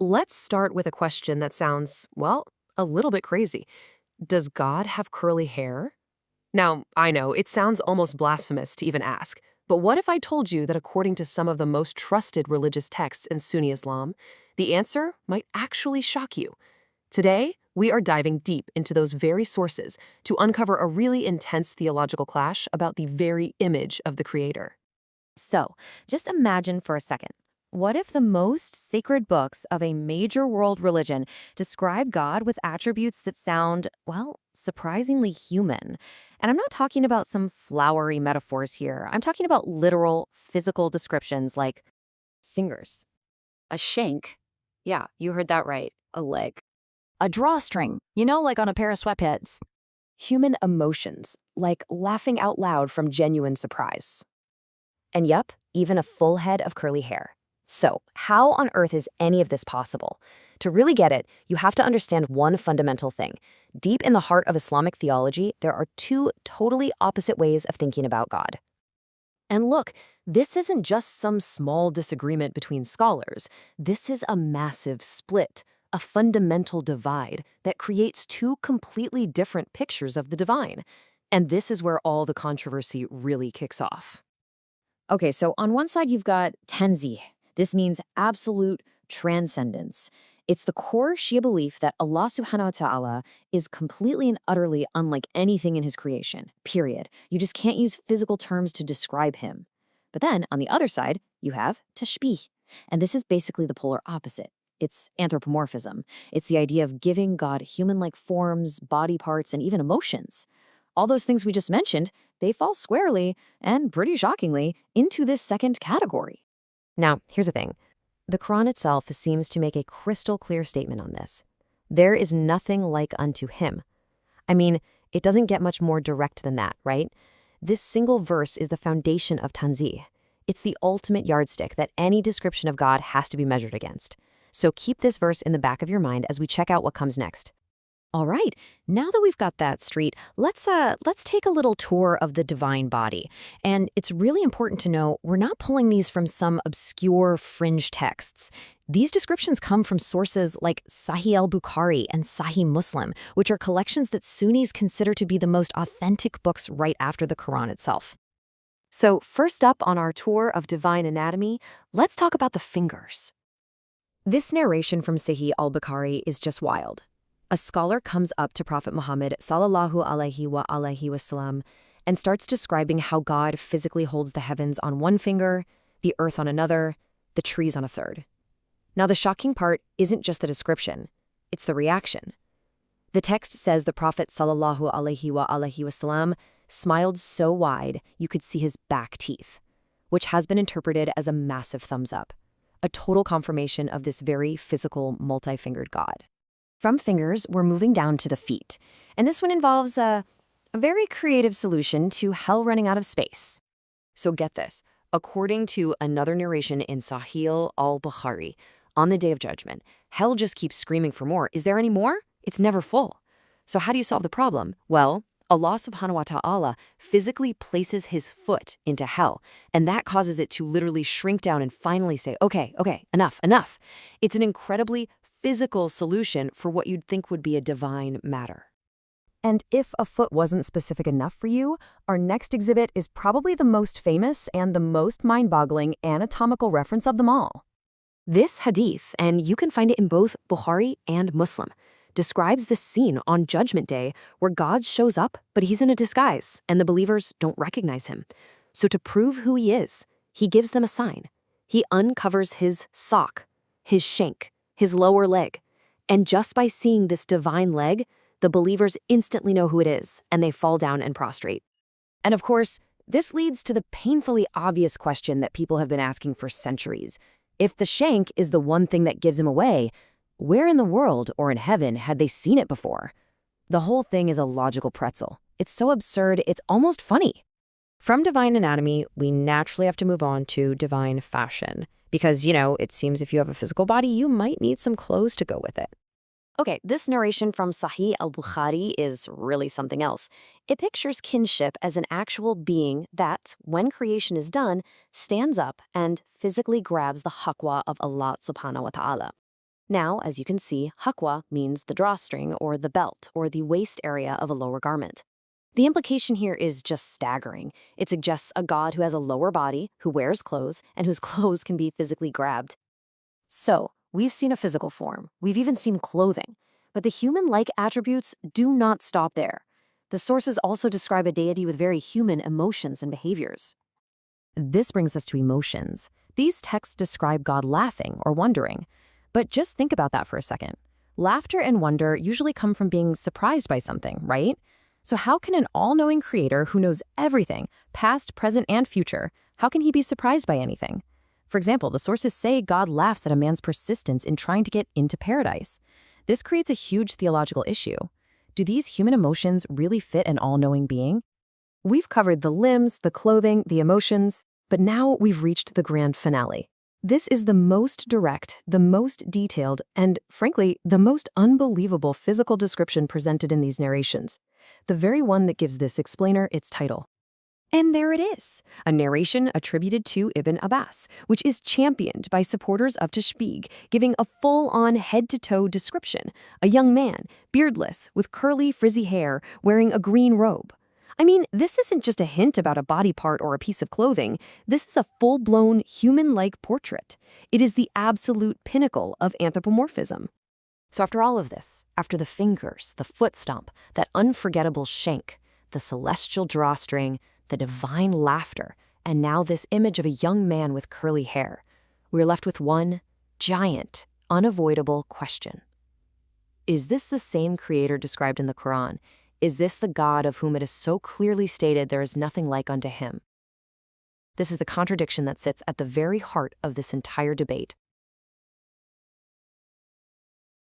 Let's start with a question that sounds, well, a little bit crazy. Does God have curly hair? Now, I know, it sounds almost blasphemous to even ask, but what if I told you that according to some of the most trusted religious texts in Sunni Islam, the answer might actually shock you? Today, we are diving deep into those very sources to uncover a really intense theological clash about the very image of the Creator. So, just imagine for a second. What if the most sacred books of a major world religion describe God with attributes that sound, well, surprisingly human? And I'm not talking about some flowery metaphors here. I'm talking about literal, physical descriptions like fingers, a shank. Yeah, you heard that right, a leg. A drawstring, like on a pair of sweatpants. Human emotions, like laughing out loud from genuine surprise. And yup, even a full head of curly hair. So, how on earth is any of this possible? To really get it, you have to understand one fundamental thing. Deep in the heart of Islamic theology, there are two totally opposite ways of thinking about God. And look, this isn't just some small disagreement between scholars. This is a massive split, a fundamental divide that creates two completely different pictures of the divine. And this is where all the controversy really kicks off. Okay, so on one side you've got Tanzih. This means absolute transcendence. It's the core Shia belief that Allah subhanahu wa ta'ala is completely and utterly unlike anything in his creation, period. You just can't use physical terms to describe him. But then, on the other side, you have Tashbih. And this is basically the polar opposite. It's anthropomorphism. It's the idea of giving God human-like forms, body parts, and even emotions. All those things we just mentioned, they fall squarely, and pretty shockingly, into this second category. Now, here's the thing. The Quran itself seems to make a crystal clear statement on this. There is nothing like unto him. I mean, it doesn't get much more direct than that, right? This single verse is the foundation of Tanzih. It's the ultimate yardstick that any description of God has to be measured against. So keep this verse in the back of your mind as we check out what comes next. All right, now that we've got that straight, let's take a little tour of the divine body. And it's really important to know we're not pulling these from some obscure fringe texts. These descriptions come from sources like Sahih Bukhari and Sahih Muslim, which are collections that Sunnis consider to be the most authentic books right after the Quran itself. So first up on our tour of divine anatomy, let's talk about the fingers. This narration from Sahih Bukhari is just wild. A scholar comes up to Prophet Muhammad ﷺ and starts describing how God physically holds the heavens on one finger, the earth on another, the trees on a third. Now, the shocking part isn't just the description, it's the reaction. The text says the Prophet ﷺ smiled so wide you could see his back teeth, which has been interpreted as a massive thumbs up, a total confirmation of this very physical, multi-fingered God. From fingers, we're moving down to the feet. And this one involves a very creative solution to hell running out of space. So get this. According to another narration in Sahih Bukhari, on the Day of Judgment, hell just keeps screaming for more. Is there any more? It's never full. So how do you solve the problem? Well, Allah subhanahu wa ta'ala physically places his foot into hell, and that causes it to literally shrink down and finally say, okay, enough. It's an incredibly physical solution for what you'd think would be a divine matter. And if a foot wasn't specific enough for you, our next exhibit is probably the most famous and the most mind-boggling anatomical reference of them all. This hadith, and you can find it in both Bukhari and Muslim, describes this scene on Judgment Day where God shows up, but he's in a disguise, and the believers don't recognize him. So to prove who he is, he gives them a sign. He uncovers his sock, his shank, his lower leg. And just by seeing this divine leg, the believers instantly know who it is, and they fall down and prostrate. And of course, this leads to the painfully obvious question that people have been asking for centuries. If the shank is the one thing that gives him away, where in the world or in heaven had they seen it before? The whole thing is a logical pretzel. It's so absurd, it's almost funny. From divine anatomy, we naturally have to move on to divine fashion. Because, it seems if you have a physical body, you might need some clothes to go with it. Okay, this narration from Sahih Bukhari is really something else. It pictures kinship as an actual being that, when creation is done, stands up and physically grabs the haqwa of Allah subhanahu wa ta'ala. Now, as you can see, 𝗁 means the drawstring or the belt or the waist area of a lower garment. The implication here is just staggering. It suggests a god who has a lower body, who wears clothes, and whose clothes can be physically grabbed. So, we've seen a physical form. We've even seen clothing. But the human-like attributes do not stop there. The sources also describe a deity with very human emotions and behaviors. This brings us to emotions. These texts describe God laughing or wondering. But just think about that for a second. Laughter and wonder usually come from being surprised by something, right? So how can an all-knowing creator who knows everything, past, present, and future, how can he be surprised by anything? For example, the sources say God laughs at a man's persistence in trying to get into paradise. This creates a huge theological issue. Do these human emotions really fit an all-knowing being? We've covered the limbs, the clothing, the emotions, but now we've reached the grand finale. This is the most direct, the most detailed, and, frankly, the most unbelievable physical description presented in these narrations. The very one that gives this explainer its title. And there it is, a narration attributed to Ibn Abbas, which is championed by supporters of Tashbih, giving a full-on head-to-toe description. A young man, beardless, with curly, frizzy hair, wearing a green robe. I mean, this isn't just a hint about a body part or a piece of clothing. This is a full-blown, human-like portrait. It is the absolute pinnacle of anthropomorphism. So after all of this, after the fingers, the foot stomp, that unforgettable shank, the celestial drawstring, the divine laughter, and now this image of a young man with curly hair, we're left with one giant, unavoidable question. Is this the same creator described in the Quran? Is this the God of whom it is so clearly stated there is nothing like unto him? This is the contradiction that sits at the very heart of this entire debate.